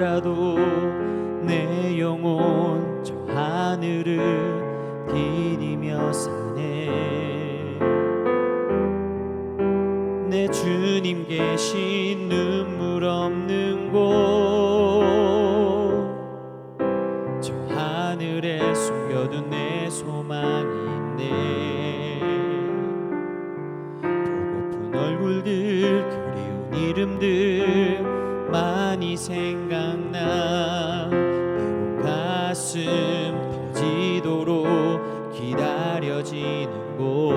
할지라도 내 영혼 저 하늘을 디디며 사네. 내 주님 계신 눈물 없는 곳, 저 하늘에 숨겨둔 내 소망이 있네. 보고픈 얼굴들 그리운 이름들 많이 생각나. 내 가슴 터지도록 기다려지는 곳,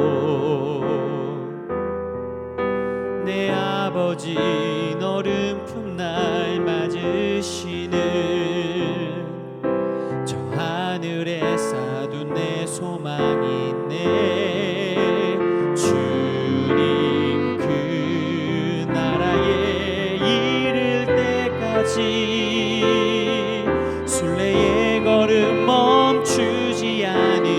내 아버지 너른 품날 맞으시는 저 하늘에 쌓아둔 내 소망이 있네. 주님 그 나라에 이를 때까지 순례의 걸음 멈추지 않으면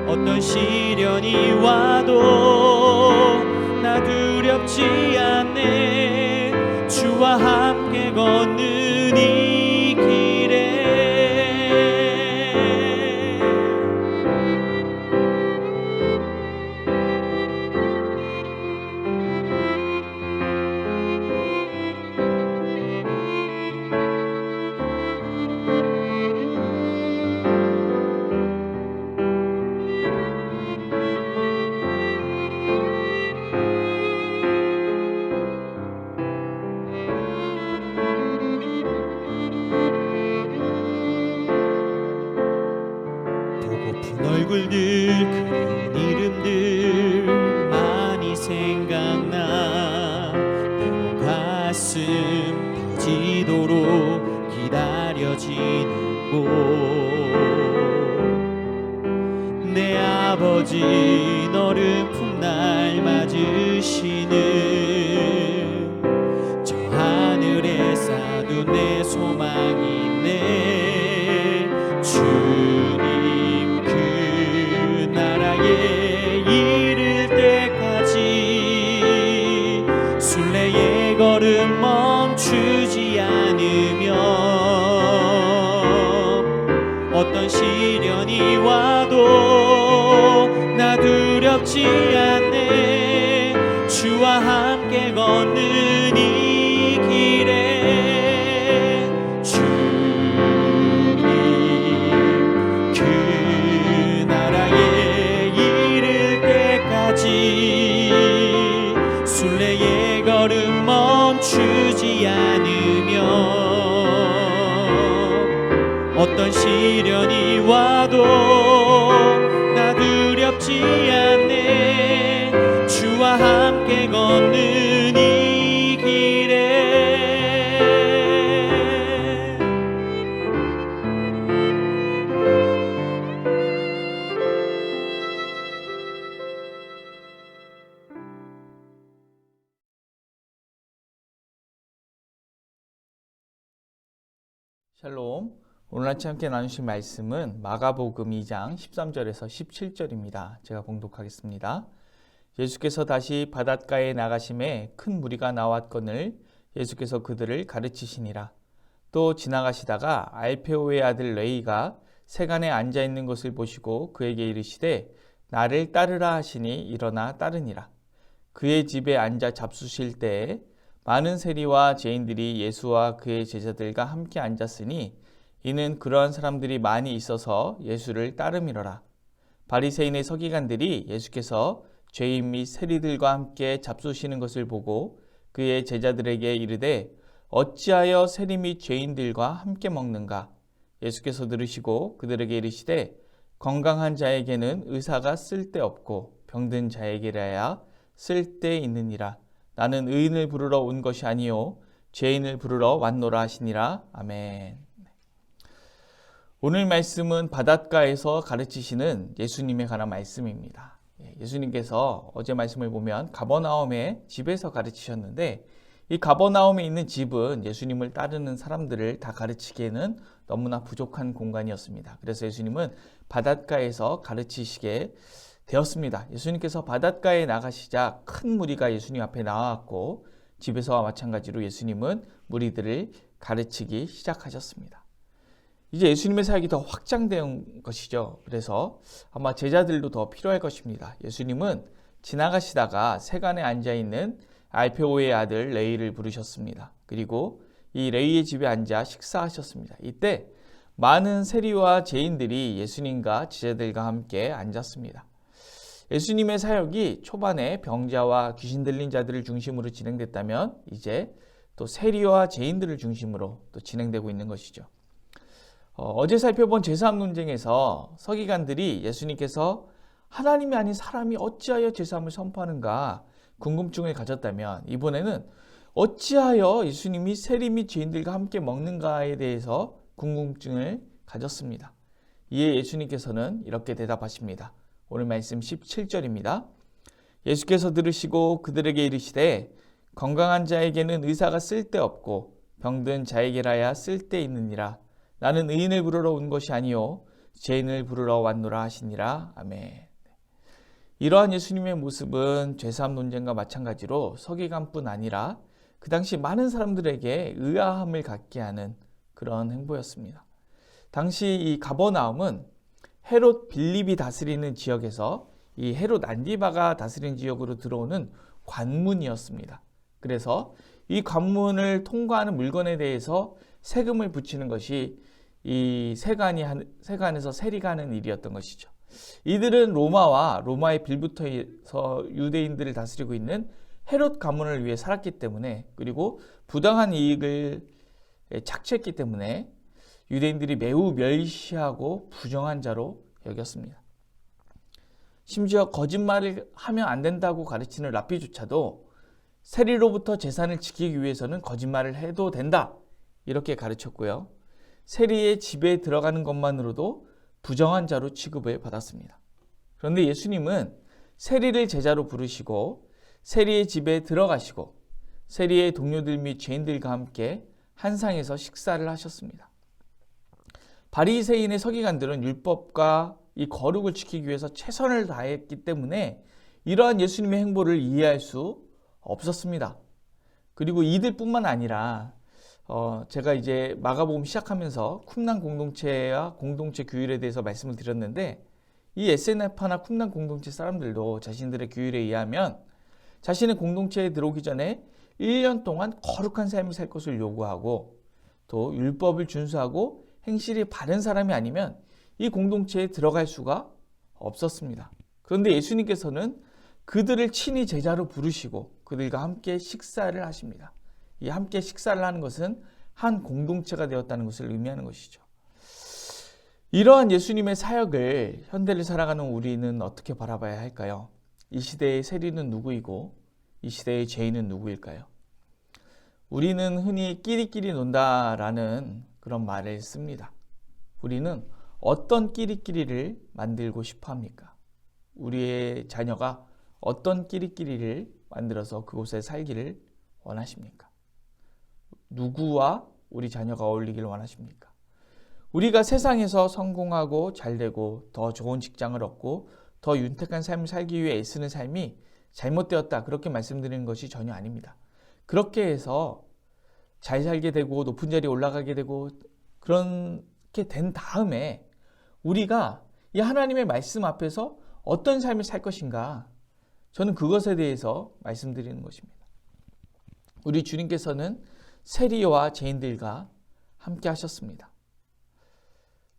어떤 시련이 와도 나 두렵지 않네. 주와 함께 걷는 이 길에 얼굴들 그리운 이름들 많이 생각나. 내 가슴 터지도록 기다려지는 곳, 내 아버지 너른 품날 맞으시는 저 하늘에 쌓아둔 내 소망이 있네. 주님 그 나라에 이를 때까지 순례의 걸음 멈추지 않으면 어떤 시련이 와도 나 두렵지 않네. 주와 함께 걷는 이 길에 주님 그 나라에 이를 때까지 순례의 걸음 멈추지 않으면 어떤 시련이 와도 나 두렵지 않네. 주와 함께 걷는 이 길에 샬롬. 오늘 아침 함께 나누실 말씀은 마가복음 2장 13절에서 17절입니다. 제가 봉독하겠습니다. 예수께서 다시 바닷가에 나가심에 큰 무리가 나왔거늘 예수께서 그들을 가르치시니라. 또 지나가시다가 알페오의 아들 레위가 세간에 앉아있는 것을 보시고 그에게 이르시되 나를 따르라 하시니 일어나 따르니라. 그의 집에 앉아 잡수실 때에 많은 세리와 죄인들이 예수와 그의 제자들과 함께 앉았으니 이는 그러한 사람들이 많이 있어서 예수를 따름이러라. 바리새인의 서기관들이 예수께서 죄인 및 세리들과 함께 잡수시는 것을 보고 그의 제자들에게 이르되 어찌하여 세리 및 죄인들과 함께 먹는가? 예수께서 들으시고 그들에게 이르시되 건강한 자에게는 의사가 쓸데없고 병든 자에게라야 쓸데있느니라. 나는 의인을 부르러 온 것이 아니요 죄인을 부르러 왔노라 하시니라. 아멘. 오늘 말씀은 바닷가에서 가르치시는 예수님에 관한 말씀입니다. 예수님께서 어제 말씀을 보면 가버나움의 집에서 가르치셨는데 이 가버나움에 있는 집은 예수님을 따르는 사람들을 다 가르치기에는 너무나 부족한 공간이었습니다. 그래서 예수님은 바닷가에서 가르치시게 되었습니다. 예수님께서 바닷가에 나가시자 큰 무리가 예수님 앞에 나왔고 집에서와 마찬가지로 예수님은 무리들을 가르치기 시작하셨습니다. 이제 예수님의 사역이 더 확장된 것이죠. 그래서 아마 제자들도 더 필요할 것입니다. 예수님은 지나가시다가 세간에 앉아있는 알페오의 아들 레위를 부르셨습니다. 그리고 이 레위의 집에 앉아 식사하셨습니다. 이때 많은 세리와 죄인들이 예수님과 제자들과 함께 앉았습니다. 예수님의 사역이 초반에 병자와 귀신 들린 자들을 중심으로 진행됐다면 이제 또 세리와 죄인들을 중심으로 또 진행되고 있는 것이죠. 어제 살펴본 제사함 논쟁에서 서기관들이 예수님께서 하나님이 아닌 사람이 어찌하여 제사함을 선포하는가 궁금증을 가졌다면 이번에는 어찌하여 예수님이 세리 및 죄인들과 함께 먹는가에 대해서 궁금증을 가졌습니다. 이에 예수님께서는 이렇게 대답하십니다. 오늘 말씀 17절입니다. 예수께서 들으시고 그들에게 이르시되 건강한 자에게는 의사가 쓸데없고 병든 자에게라야 쓸데있느니라. 나는 의인을 부르러 온 것이 아니요 죄인을 부르러 왔노라 하시니라. 아멘. 이러한 예수님의 모습은 죄사함 논쟁과 마찬가지로 서기관뿐 아니라 그 당시 많은 사람들에게 의아함을 갖게 하는 그런 행보였습니다. 당시 이 가버나움은 헤롯 빌립이 다스리는 지역에서 이 헤롯 안디바가 다스리는 지역으로 들어오는 관문이었습니다. 그래서 이 관문을 통과하는 물건에 대해서 세금을 붙이는 것이 이 세관에서 세리가 하는 일이었던 것이죠. 이들은 로마의 빌부터에서 유대인들을 다스리고 있는 헤롯 가문을 위해 살았기 때문에 그리고 부당한 이익을 착취했기 때문에 유대인들이 매우 멸시하고 부정한 자로 여겼습니다. 심지어 거짓말을 하면 안 된다고 가르치는 랍비조차도 세리로부터 재산을 지키기 위해서는 거짓말을 해도 된다 이렇게 가르쳤고요. 세리의 집에 들어가는 것만으로도 부정한 자로 취급을 받았습니다. 그런데 예수님은 세리를 제자로 부르시고 세리의 집에 들어가시고 세리의 동료들 및 죄인들과 함께 한 상에서 식사를 하셨습니다. 바리새인의 서기관들은 율법과 이 거룩을 지키기 위해서 최선을 다했기 때문에 이러한 예수님의 행보를 이해할 수 없었습니다. 그리고 이들뿐만 아니라 제가 이제 마가복음 시작하면서 쿰난 공동체와 공동체 규율에 대해서 말씀을 드렸는데 이 SNF나 쿰난 공동체 사람들도 자신들의 규율에 의하면 자신의 공동체에 들어오기 전에 1년 동안 거룩한 삶을 살 것을 요구하고 또 율법을 준수하고 행실이 바른 사람이 아니면 이 공동체에 들어갈 수가 없었습니다. 그런데 예수님께서는 그들을 친히 제자로 부르시고 그들과 함께 식사를 하십니다. 이 함께 식사를 하는 것은 한 공동체가 되었다는 것을 의미하는 것이죠. 이러한 예수님의 사역을 현대를 살아가는 우리는 어떻게 바라봐야 할까요? 이 시대의 세리는 누구이고 이 시대의 죄인은 누구일까요? 우리는 흔히 끼리끼리 논다라는 그런 말을 씁니다. 우리는 어떤 끼리끼리를 만들고 싶어 합니까? 우리의 자녀가 어떤 끼리끼리를 만들어서 그곳에 살기를 원하십니까? 누구와 우리 자녀가 어울리기를 원하십니까? 우리가 세상에서 성공하고 잘되고 더 좋은 직장을 얻고 더 윤택한 삶을 살기 위해 애쓰는 삶이 잘못되었다 그렇게 말씀드리는 것이 전혀 아닙니다. 그렇게 해서 잘 살게 되고 높은 자리에 올라가게 되고 그렇게 된 다음에 우리가 이 하나님의 말씀 앞에서 어떤 삶을 살 것인가 저는 그것에 대해서 말씀드리는 것입니다. 우리 주님께서는 세리와 죄인들과 함께 하셨습니다.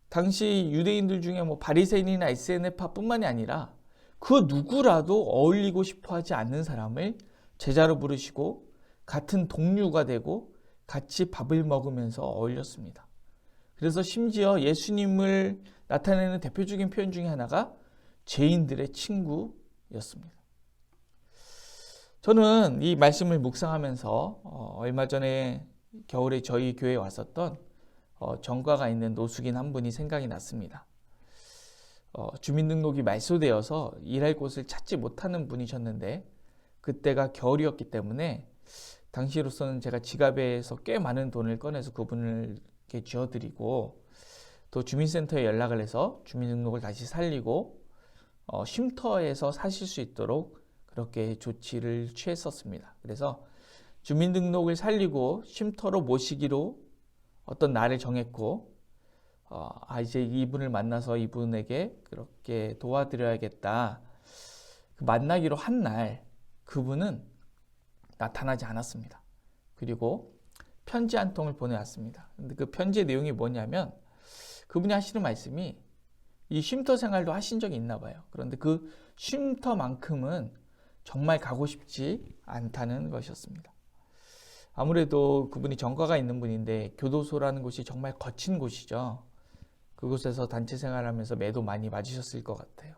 당시 유대인들 중에 바리새인이나 SNF파뿐만이 아니라 그 누구라도 어울리고 싶어 하지 않는 사람을 제자로 부르시고 같은 동료가 되고 같이 밥을 먹으면서 어울렸습니다. 그래서 심지어 예수님을 나타내는 대표적인 표현 중에 하나가 죄인들의 친구였습니다. 저는 이 말씀을 묵상하면서 얼마 전에 겨울에 저희 교회에 왔었던 전과가 있는 노숙인 한 분이 생각이 났습니다. 주민등록이 말소되어서 일할 곳을 찾지 못하는 분이셨는데 그때가 겨울이었기 때문에 당시로서는 제가 지갑에서 꽤 많은 돈을 꺼내서 그분을 이렇게 쥐어드리고 또 주민센터에 연락을 해서 주민등록을 다시 살리고 쉼터에서 사실 수 있도록 그렇게 조치를 취했었습니다. 그래서 주민등록을 살리고 쉼터로 모시기로 어떤 날을 정했고 이제 이분을 만나서 이분에게 그렇게 도와드려야겠다. 만나기로 한 날 그분은 나타나지 않았습니다. 그리고 편지 한 통을 보내왔습니다. 근데 그 편지의 내용이 뭐냐면 그분이 하시는 말씀이 이 쉼터 생활도 하신 적이 있나 봐요. 그런데 그 쉼터만큼은 정말 가고 싶지 않다는 것이었습니다. 아무래도 그분이 전과가 있는 분인데 교도소라는 곳이 정말 거친 곳이죠. 그곳에서 단체 생활하면서 매도 많이 맞으셨을 것 같아요.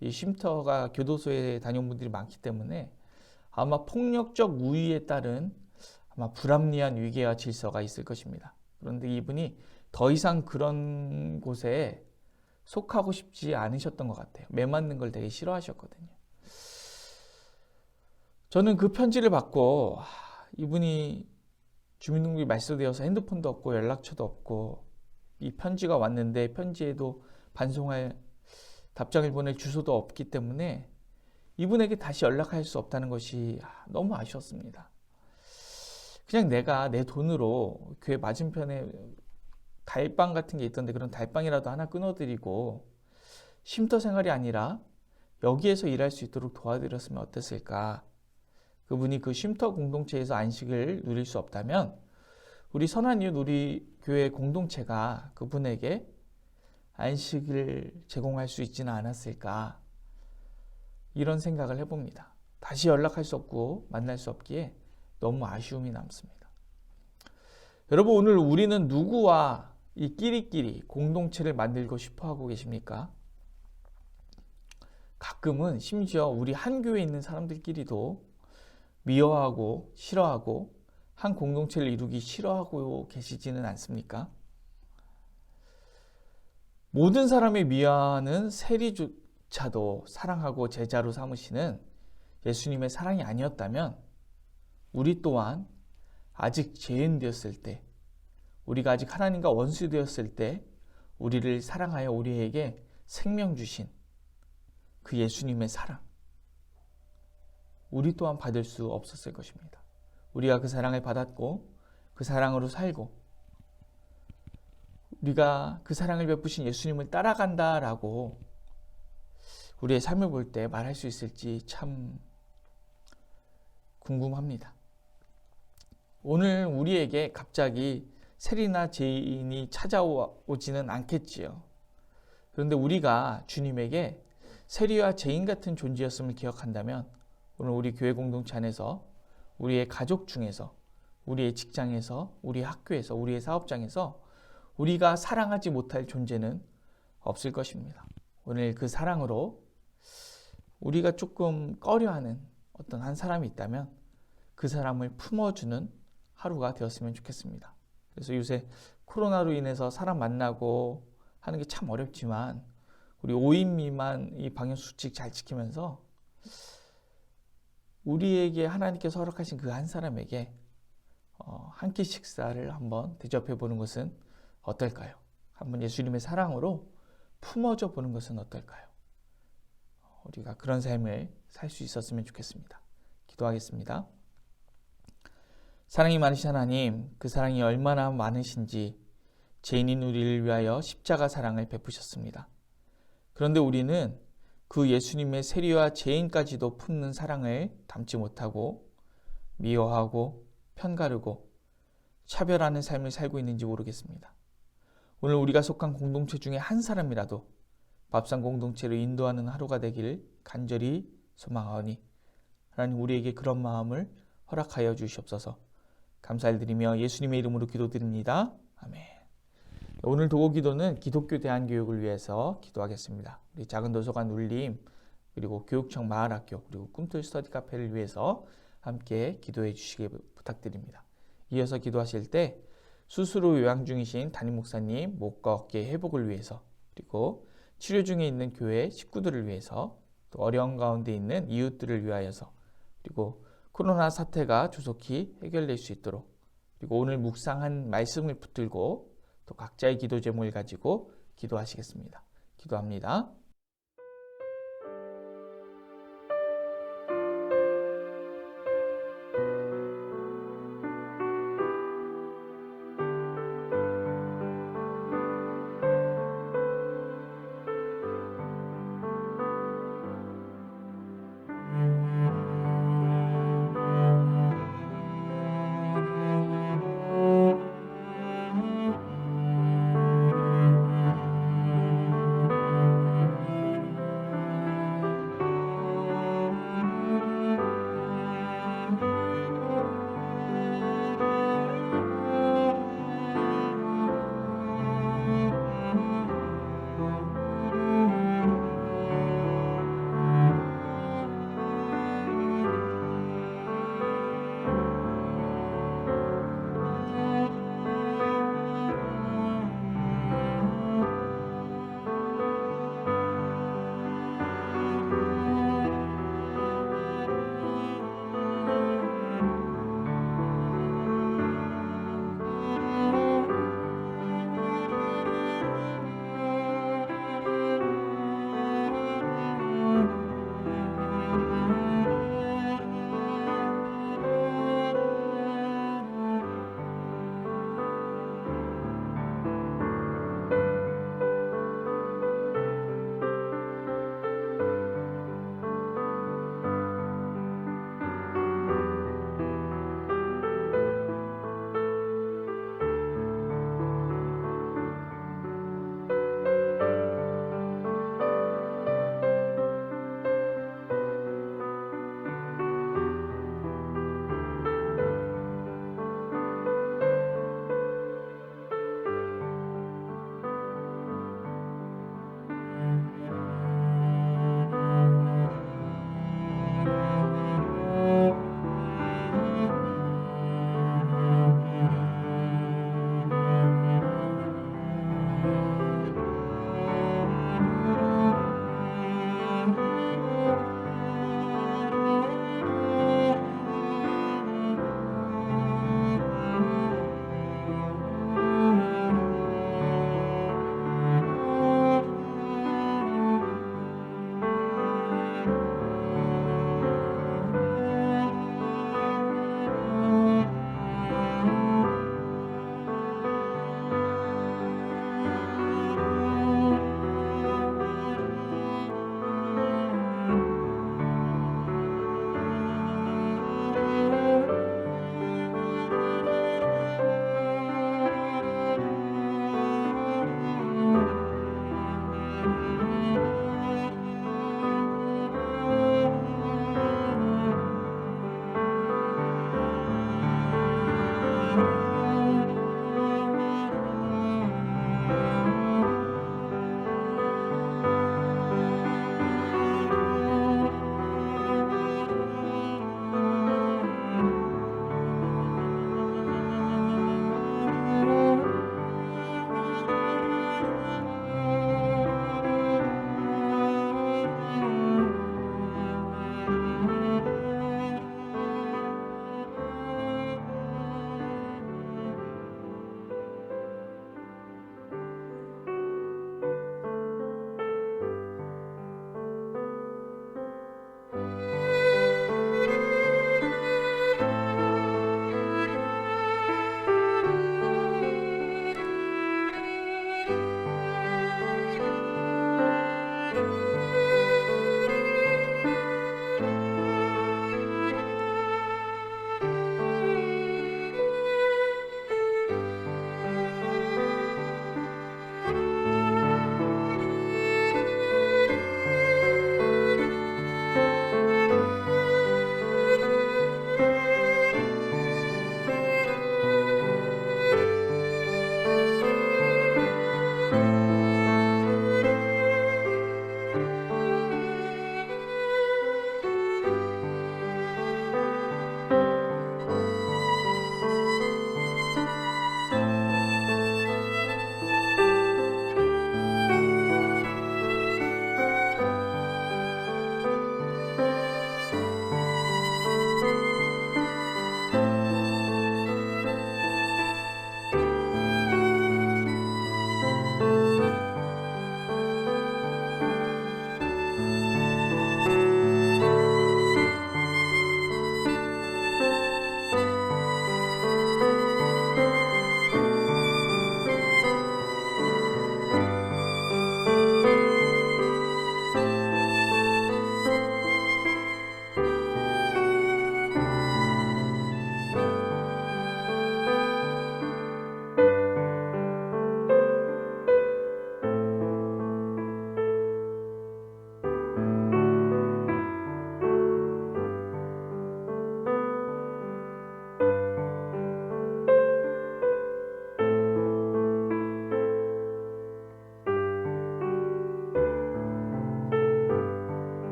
이 쉼터가 교도소에 다녀온 분들이 많기 때문에 아마 폭력적 우위에 따른 아마 불합리한 위계와 질서가 있을 것입니다. 그런데 이분이 더 이상 그런 곳에 속하고 싶지 않으셨던 것 같아요. 매 맞는 걸 되게 싫어하셨거든요. 저는 그 편지를 받고 이분이 주민등록이 말소되어서 핸드폰도 없고 연락처도 없고 이 편지가 왔는데 편지에도 반송할 답장을 보낼 주소도 없기 때문에 이분에게 다시 연락할 수 없다는 것이 너무 아쉬웠습니다. 그냥 내가 내 돈으로 교회 맞은편에 달방 같은 게 있던데 그런 달방이라도 하나 끊어드리고 쉼터 생활이 아니라 여기에서 일할 수 있도록 도와드렸으면 어땠을까. 그분이 그 쉼터 공동체에서 안식을 누릴 수 없다면 우리 선한 이웃 우리 교회 공동체가 그분에게 안식을 제공할 수 있지는 않았을까. 이런 생각을 해봅니다. 다시 연락할 수 없고 만날 수 없기에 너무 아쉬움이 남습니다. 여러분, 오늘 우리는 누구와 이 끼리끼리 공동체를 만들고 싶어 하고 계십니까? 가끔은 심지어 우리 한 교회에 있는 사람들끼리도 미워하고 싫어하고 한 공동체를 이루기 싫어하고 계시지는 않습니까? 모든 사람의 미워하는 세리조차도 사랑하고 제자로 삼으시는 예수님의 사랑이 아니었다면 우리 또한 아직 죄인 되었을 때, 우리가 아직 하나님과 원수 되었을 때 우리를 사랑하여 우리에게 생명 주신 그 예수님의 사랑, 우리 또한 받을 수 없었을 것입니다. 우리가 그 사랑을 받았고 그 사랑으로 살고 우리가 그 사랑을 베푸신 예수님을 따라간다라고 우리의 삶을 볼 때 말할 수 있을지 참 궁금합니다. 오늘 우리에게 갑자기 세리나 죄인이 찾아오지는 않겠지요. 그런데 우리가 주님에게 세리와 죄인 같은 존재였음을 기억한다면 오늘 우리 교회 공동체 안에서 우리의 가족 중에서 우리의 직장에서 우리의 학교에서 우리의 사업장에서 우리가 사랑하지 못할 존재는 없을 것입니다. 오늘 그 사랑으로 우리가 조금 꺼려하는 어떤 한 사람이 있다면 그 사람을 품어주는 하루가 되었으면 좋겠습니다. 그래서 요새 코로나로 인해서 사람 만나고 하는 게 참 어렵지만 우리 5인 미만 이 방역수칙 잘 지키면서 우리에게 하나님께서 허락하신 그 한 사람에게 한 끼 식사를 한번 대접해 보는 것은 어떨까요? 한번 예수님의 사랑으로 품어줘 보는 것은 어떨까요? 우리가 그런 삶을 살 수 있었으면 좋겠습니다. 기도하겠습니다. 사랑이 많으신 하나님, 그 사랑이 얼마나 많으신지 죄인인 우리를 위하여 십자가 사랑을 베푸셨습니다. 그런데 우리는 그 예수님의 세리와 죄인까지도 품는 사랑을 담지 못하고 미워하고 편가르고 차별하는 삶을 살고 있는지 모르겠습니다. 오늘 우리가 속한 공동체 중에 한 사람이라도 밥상 공동체를 인도하는 하루가 되기를 간절히 소망하오니 하나님 우리에게 그런 마음을 허락하여 주시옵소서. 감사를 드리며 예수님의 이름으로 기도드립니다. 아멘. 오늘 도고 기도는 기독교 대안교육을 위해서 기도하겠습니다. 우리 작은 도서관 울림 그리고 교육청 마을학교 그리고 꿈틀 스터디 카페를 위해서 함께 기도해 주시기 부탁드립니다. 이어서 기도하실 때 수술후 요양 중이신 담임 목사님 목과 어깨 회복을 위해서 그리고 치료 중에 있는 교회 식구들을 위해서 또 어려운 가운데 있는 이웃들을 위하여서 그리고 코로나 사태가 조속히 해결될 수 있도록 그리고 오늘 묵상한 말씀을 붙들고 또 각자의 기도 제목을 가지고 기도하시겠습니다. 기도합니다.